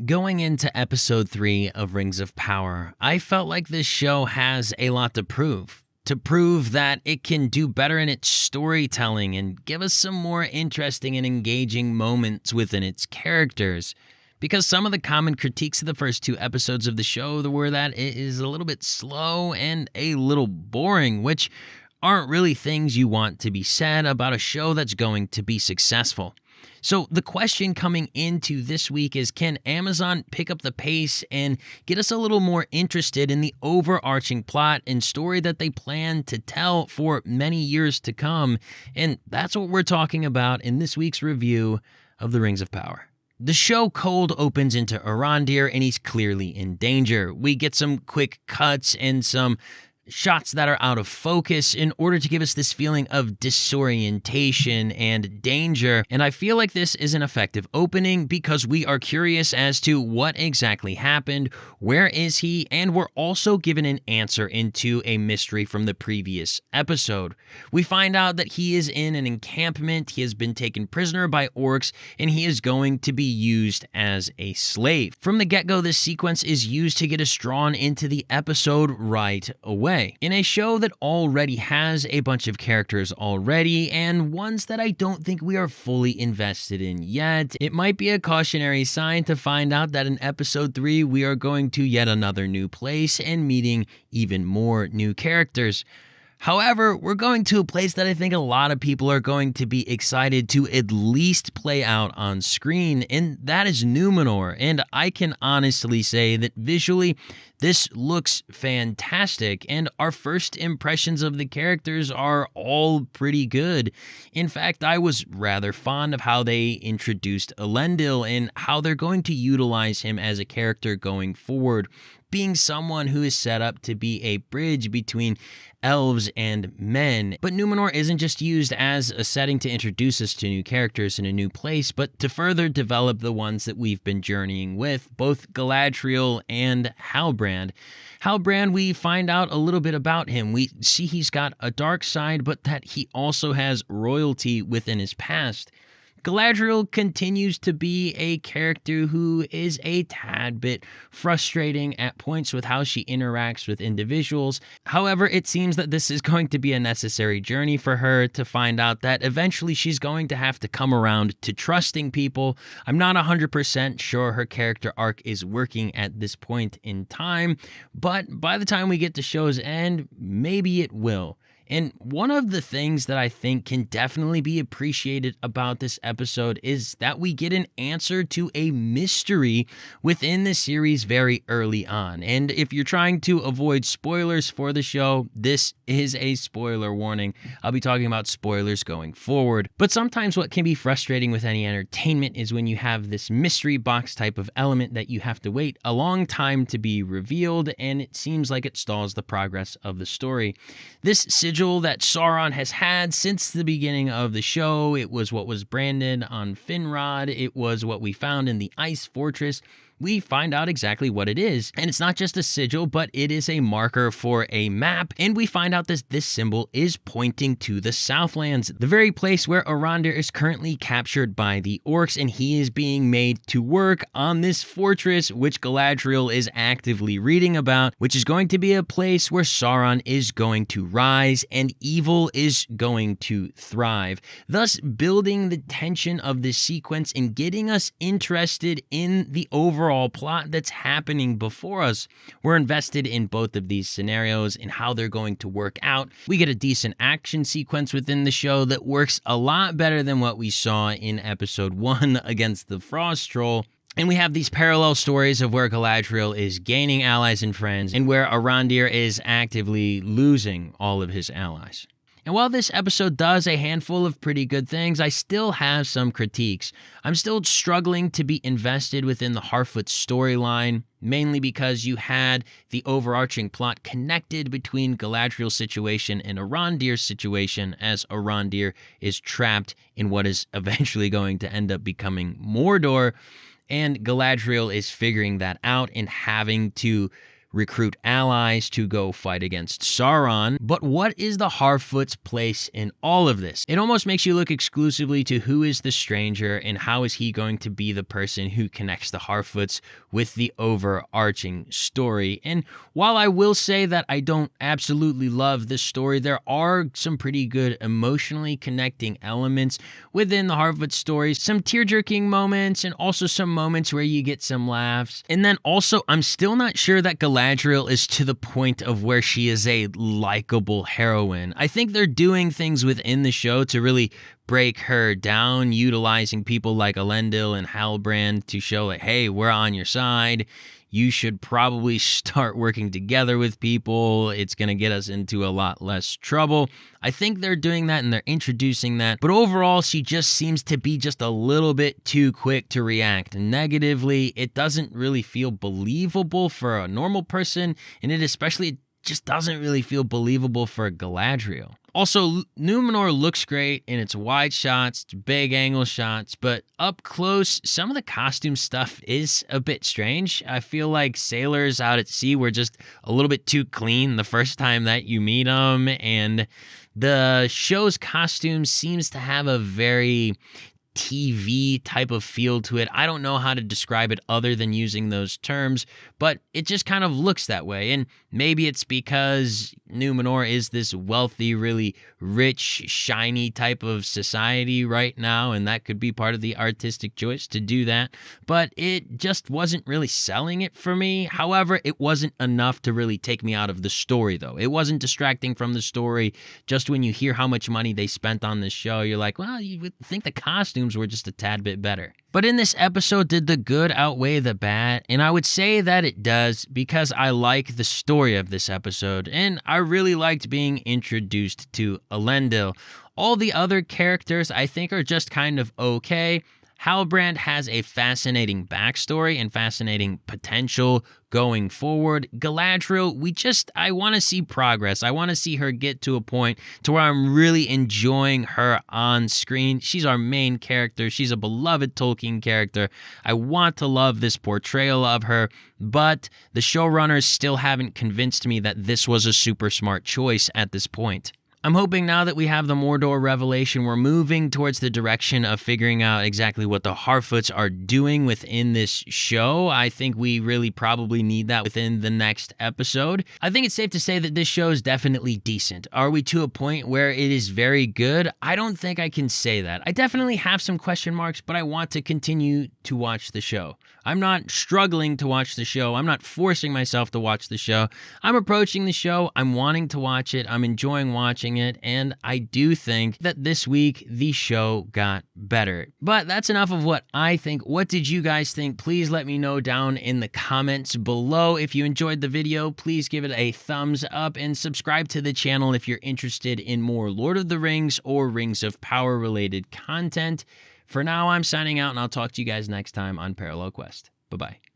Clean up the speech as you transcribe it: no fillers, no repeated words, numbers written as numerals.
Going into episode 3 of Rings of Power, I felt like this show has a lot to prove. To prove that it can do better in its storytelling and give us some more interesting and engaging moments within its characters. Because some of the common critiques of the first 2 episodes of the show were that it is a little bit slow and a little boring, which aren't really things you want to be said about a show that's going to be successful. So the question coming into this week is, can Amazon pick up the pace and get us a little more interested in the overarching plot and story that they plan to tell for many years to come? And that's what we're talking about in this week's review of The Rings of Power. The show cold opens into Arondir, and he's clearly in danger. We get some quick cuts and some shots that are out of focus in order to give us this feeling of disorientation and danger. And I feel like this is an effective opening because we are curious as to what exactly happened, where is he, and we're also given an answer into a mystery from the previous episode. We find out that he is in an encampment, he has been taken prisoner by orcs, and he is going to be used as a slave. From the get-go, this sequence is used to get us drawn into the episode right away. In a show that already has a bunch of characters already, and ones that I don't think we are fully invested in yet, it might be a cautionary sign to find out that in episode 3 we are going to yet another new place and meeting even more new characters. However, we're going to a place that I think a lot of people are going to be excited to at least play out on screen, and that is Numenor. And I can honestly say that visually, this looks fantastic, and our first impressions of the characters are all pretty good. In fact, I was rather fond of how they introduced Elendil and how they're going to utilize him as a character going forward, being someone who is set up to be a bridge between elves and men. But Numenor isn't just used as a setting to introduce us to new characters in a new place, but to further develop the ones that we've been journeying with, both Galadriel and Halbrand. Halbrand, we find out a little bit about him. We see he's got a dark side, but that he also has royalty within his past. Galadriel continues to be a character who is a tad bit frustrating at points with how she interacts with individuals. However, it seems that this is going to be a necessary journey for her to find out that eventually she's going to have to come around to trusting people. I'm not 100% sure her character arc is working at this point in time, but by the time we get to show's end, maybe it will. And one of the things that I think can definitely be appreciated about this episode is that we get an answer to a mystery within the series very early on. And if you're trying to avoid spoilers for the show, this is a spoiler warning. I'll be talking about spoilers going forward. But sometimes what can be frustrating with any entertainment is when you have this mystery box type of element that you have to wait a long time to be revealed, and it seems like it stalls the progress of the story. This sigil that Sauron has had since the beginning of the show. It was what was branded on Finrod. It was what we found in the Ice Fortress. We find out exactly what it is. And it's not just a sigil, but it is a marker for a map. And we find out that this symbol is pointing to the Southlands, the very place where Arondir is currently captured by the orcs, and he is being made to work on this fortress, which Galadriel is actively reading about, which is going to be a place where Sauron is going to rise and evil is going to thrive, thus building the tension of this sequence and getting us interested in the overall plot that's happening before us. We're invested in both of these scenarios and how they're going to work out. We get a decent action sequence within the show that works a lot better than what we saw in episode 1 against the Frost Troll. And we have these parallel stories of where Galadriel is gaining allies and friends and where Arondir is actively losing all of his allies. And while this episode does a handful of pretty good things, I still have some critiques. I'm still struggling to be invested within the Harfoot storyline, mainly because you had the overarching plot connected between Galadriel's situation and Arondir's situation, as Arondir is trapped in what is eventually going to end up becoming Mordor, and Galadriel is figuring that out and having to recruit allies to go fight against Sauron. But what is the Harfoot's place in all of this? It almost makes you look exclusively to who is the stranger and how is he going to be the person who connects the Harfoots with the overarching story. And while I will say that I don't absolutely love this story, there are some pretty good emotionally connecting elements within the Harfoot story, some tear-jerking moments and also some moments where you get some laughs. And then also, I'm still not sure that Galadriel is to the point of where she is a likable heroine. I think they're doing things within the show to really break her down, utilizing people like Elendil and Halbrand to show like, hey, we're on your side. You should probably start working together with people. It's going to get us into a lot less trouble. I think they're doing that and they're introducing that. But overall, she just seems to be just a little bit too quick to react negatively. It doesn't really feel believable for a normal person, and it especially just doesn't really feel believable for Galadriel. Also, Numenor looks great in its wide shots, its big angle shots, but up close, some of the costume stuff is a bit strange. I feel like sailors out at sea were just a little bit too clean the first time that you meet them, and the show's costume seems to have a very TV type of feel to it. I don't know how to describe it other than using those terms, but it just kind of looks that way. And maybe it's because Numenor is this wealthy, really rich, shiny type of society right now, and that could be part of the artistic choice to do that. But it just wasn't really selling it for me. However, it wasn't enough to really take me out of the story, though. It wasn't distracting from the story. Just when you hear how much money they spent on this show, you're like, well, you would think the costumes were just a tad bit better. But in this episode, did the good outweigh the bad? And I would say that it does, because I like the story of this episode, and I really liked being introduced to Elendil. All the other characters I think are just kind of okay. Halbrand has a fascinating backstory and fascinating potential going forward. Galadriel, I want to see progress. I want to see her get to a point to where I'm really enjoying her on screen. She's our main character. She's a beloved Tolkien character. I want to love this portrayal of her, but the showrunners still haven't convinced me that this was a super smart choice at this point. I'm hoping now that we have the Mordor revelation, we're moving towards the direction of figuring out exactly what the Harfoots are doing within this show. I think we really probably need that within the next episode. I think it's safe to say that this show is definitely decent. Are we to a point where it is very good? I don't think I can say that. I definitely have some question marks, but I want to continue to watch the show. I'm not struggling to watch the show. I'm not forcing myself to watch the show. I'm approaching the show. I'm wanting to watch it. I'm enjoying watching it, and I do think that this week the show got better. But that's enough of what I think. What did you guys think? Please let me know down in the comments below. If you enjoyed the video, please give it a thumbs up and subscribe to the channel if you're interested in more Lord of the Rings or Rings of Power related content. For now, I'm signing out, and I'll talk to you guys next time on Parallel Quest. Bye-bye.